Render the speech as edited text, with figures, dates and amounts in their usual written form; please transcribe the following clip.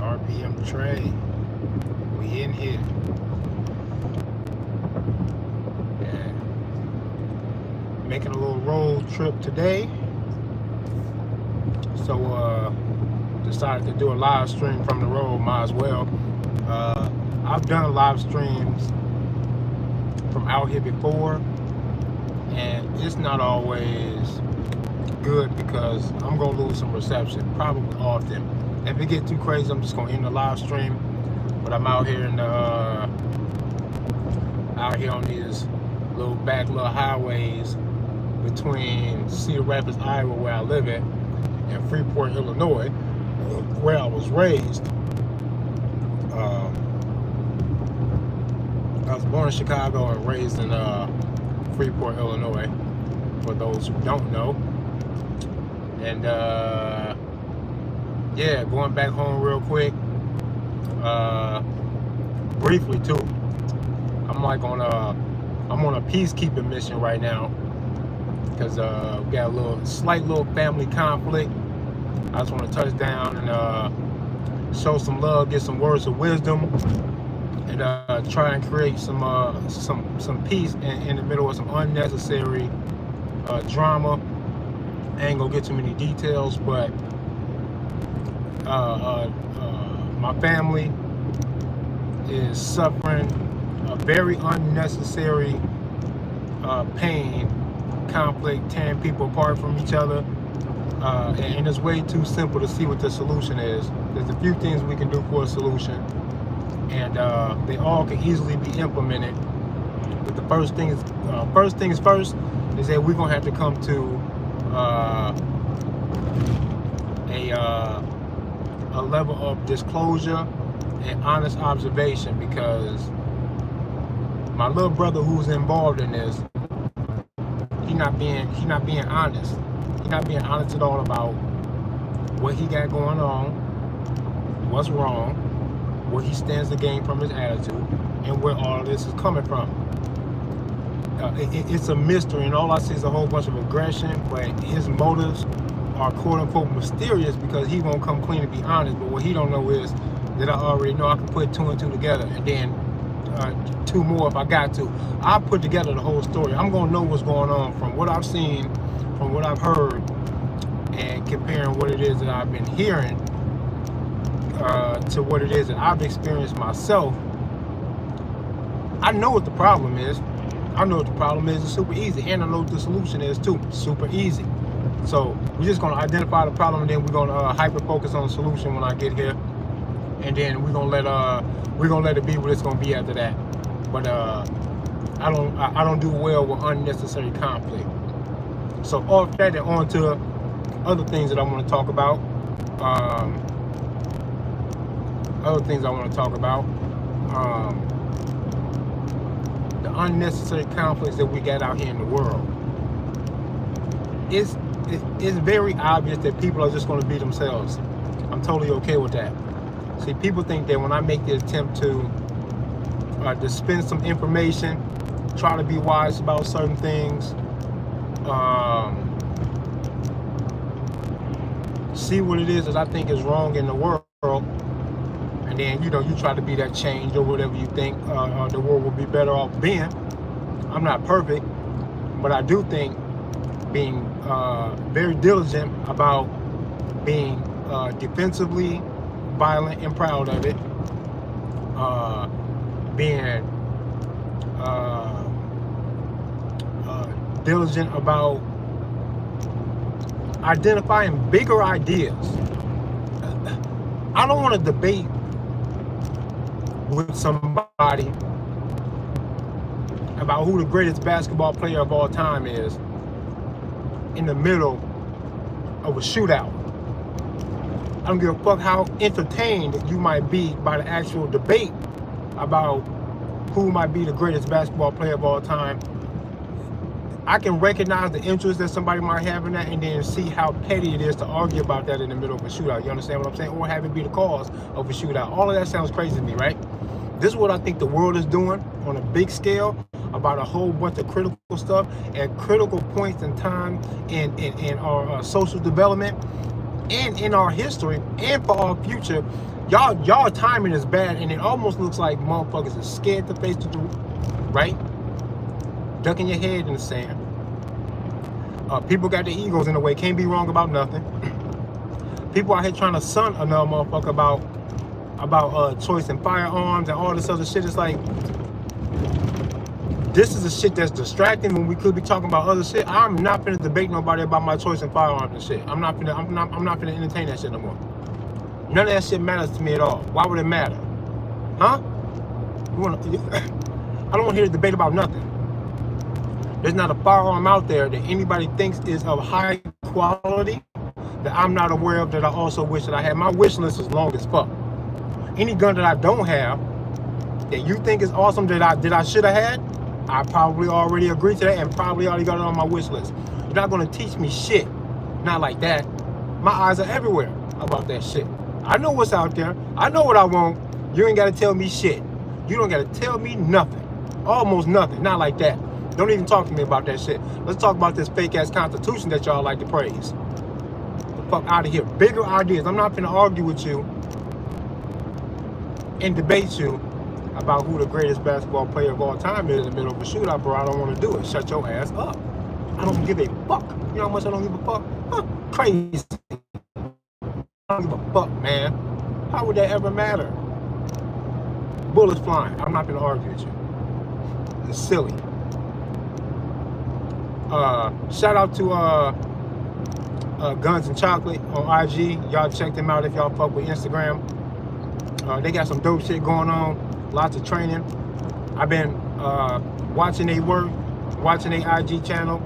RPM Trey. We in here. Yeah. Making a little road trip today. So decided to do a live stream from the road, might as well. I've done live streams from out here before, and it's not always good because I'm gonna lose some reception, probably often. If it get too crazy, I'm just gonna end the live stream. But I'm out here in the out here on these little highways between Cedar Rapids, Iowa, where I live at, and Freeport, Illinois, where I was raised. I was born in Chicago and raised in Freeport, Illinois, for those who don't know. And yeah, going back home real quick, briefly too. I'm on a peacekeeping mission right now because we got a slight little family conflict. I just want to touch down and show some love, get some words of wisdom, and try and create some peace in the middle of some unnecessary drama. I ain't gonna get too many details, but my family is suffering a very unnecessary pain, conflict, tearing people apart from each other, and it's way too simple to see what the solution is. There's a few things we can do for a solution, and they all can easily be implemented. But the first things first is that we're gonna have to come to a level of disclosure and honest observation, because my little brother who's involved in this, he's not being honest. He's not being honest at all about what he got going on, what's wrong, where he stands to gain from his attitude, and where all of this is coming from. It's a mystery, and all I see is a whole bunch of aggression, but his motives are quote-unquote mysterious because he won't come clean and be honest. But what he don't know is that I already know I can put two and two together, and then two more if I got to. I'll put together the whole story. I'm gonna know what's going on from what I've seen, from what I've heard, and comparing what it is that I've been hearing to what it is that I've experienced myself. I know what the problem is. I know what the problem is. It's super easy, and I know what the solution is too. Super easy. So we're just gonna identify the problem, and then we're gonna hyper focus on the solution when I get here, and then we're gonna let it be what it's gonna be after that. But I don't do well with unnecessary conflict. So off that and on to other things that I want to talk about. The unnecessary conflicts that we got out here in the world. It's very obvious that people are just going to be themselves. I'm totally okay with that. See, people think that when I make the attempt to dispense some information, try to be wise about certain things, see what it is that I think is wrong in the world, and then you try to be that change or whatever you think the world will be better off being. I'm not perfect, but I do think being very diligent about being defensively violent and proud of it, being diligent about identifying bigger ideas. I don't want to debate with somebody about who the greatest basketball player of all time is in the middle of a shootout. I don't give a fuck how entertained you might be by the actual debate about who might be the greatest basketball player of all time. I can recognize the interest that somebody might have in that, and then see how petty it is to argue about that in the middle of a shootout. You understand what I'm saying? Or have it be the cause of a shootout. All of that sounds crazy to me, right? This is what I think the world is doing on a big scale about a whole bunch of critical stuff at critical points in time in our social development. and in our history and for our future, y'all timing is bad, and it almost looks like motherfuckers are scared to face the truth, right? Ducking your head in the sand. People got their egos in the way, can't be wrong about nothing. People out here trying to sun another motherfucker about choice in firearms and all this other shit. It's like, this is the shit that's distracting when we could be talking about other shit. I'm not finna debate nobody about my choice in firearms and shit. I'm not finna entertain that shit no more. None of that shit matters to me at all. Why would it matter? Huh? I don't want to hear a debate about nothing. There's not a firearm out there that anybody thinks is of high quality that I'm not aware of that I also wish that I had. My wish list is long as fuck. Any gun that I don't have that you think is awesome that I should have had, I probably already agreed to that and probably already got it on my wish list. You're not gonna teach me shit. Not like that. My eyes are everywhere about that shit. I know what's out there. I know what I want. You ain't gotta tell me shit. You don't gotta tell me nothing. Almost nothing. Not like that. Don't even talk to me about that shit. Let's talk about this fake ass constitution that y'all like to praise. The fuck out of here. Bigger ideas. I'm not gonna argue with you and debate you about who the greatest basketball player of all time is in the middle of a shootout, bro. I don't want to do it. Shut your ass up. I don't give a fuck. You know how much I don't give a fuck? Huh? Crazy. I don't give a fuck, man. How would that ever matter? Bullets flying. I'm not gonna argue with you. It's silly. Shout out to Guns and Chocolate on IG. Y'all check them out if y'all fuck with Instagram. They got some dope shit going on. Lots of training. I've been watching their work, watching their IG channel.